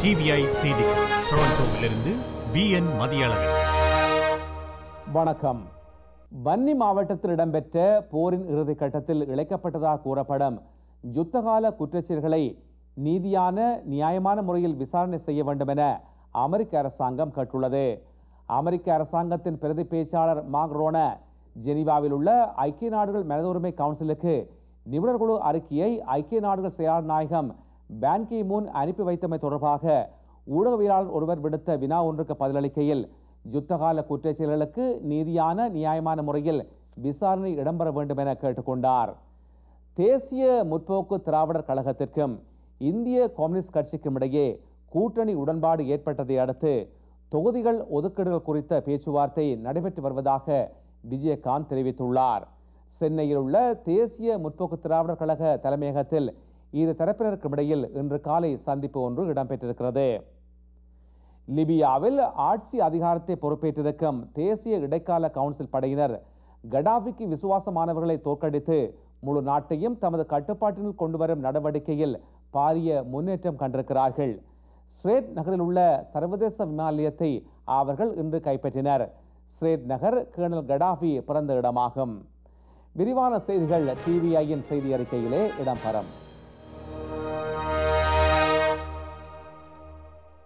TVI செய்திகள் டொரண்டோவிலிருந்து VN Mathiyazhagan. வணக்கம். வன்னி மாவட்டத்தில் இடம்பெற்ற போரின் இறுதி கட்டத்தில் இழைக்கப்பட்டதாக கூறப்படும் யுத்தகால குற்றச்செயல்களை நீதியான நியாயமான முறையில் விசாரணை செய்ய வேண்டும் என அமெரிக்க அரசாங்கம் கேட்டுள்ளது. அமெரிக்க அரசாங்கத்தின் பிரதி பேச்சாளர் மார்க் ரோன ஜெனீவாவில் உள்ள ஐக்கிய நாடுகள் மனித உரிமை கவுன்சிலுக்கு நிபுணர்குழு அறிக்கையை ஐக்கிய நாடுகள் செயலாளர் நாயகம் பான் கி மூன் அனுப்பி வைத்தமை தொடர்பாக ஊடகவியலாளர் ஒருவர் விடுத்த வினா ஒன்றுக்கு பதிலளிக்கையில் யுத்தகால குற்றச்செயல்களுக்கு நீதியான நியாயமான முறையில் விசாரணை இடம்பெற வேண்டும் என கேட்டுக்கொண்டார். தேசிய முற்போக்கு திராவிடர் கழகத்திற்கும் இந்திய கம்யூனிஸ்ட் கட்சிக்கும் இடையே கூட்டணி உடன்பாடு ஏற்பட்டதை அடுத்து தொகுதிகள் ஒதுக்கீடுகள் குறித்த பேச்சுவார்த்தை நடைபெற்று வருவதாக விஜயகாந்த் தெரிவித்துள்ளார். சென்னையில் உள்ள தேசிய முற்போக்கு திராவிடர் கழக தலைமையகத்தில் இரு தரப்பினருக்கும் இடையில் இன்று காலை சந்திப்பு ஒன்று இடம்பெற்றிருக்கிறது. லிபியாவில் ஆட்சி அதிகாரத்தை பொறுப்பேற்றிருக்கும் தேசிய இடைக்கால கவுன்சில் படையினர் கடாஃபிக்கு விசுவாசமானவர்களை தோற்கடித்து முழு நாட்டையும் தமது கட்டுப்பாட்டினுள் கொண்டு வரும் நடவடிக்கையில் பாரிய முன்னேற்றம் கண்டிருக்கிறார்கள். ஸ்ரேட் நகரில் உள்ள சர்வதேச விமான நிலையத்தை அவர்கள் இன்று கைப்பற்றினர். ஸ்ரேட் நகர் கேர்னல் கடாஃபி பிறந்த இடமாகும். விரிவான செய்திகள் டிவிஐயின் செய்தி அறிக்கையிலே இடம்பெறும்.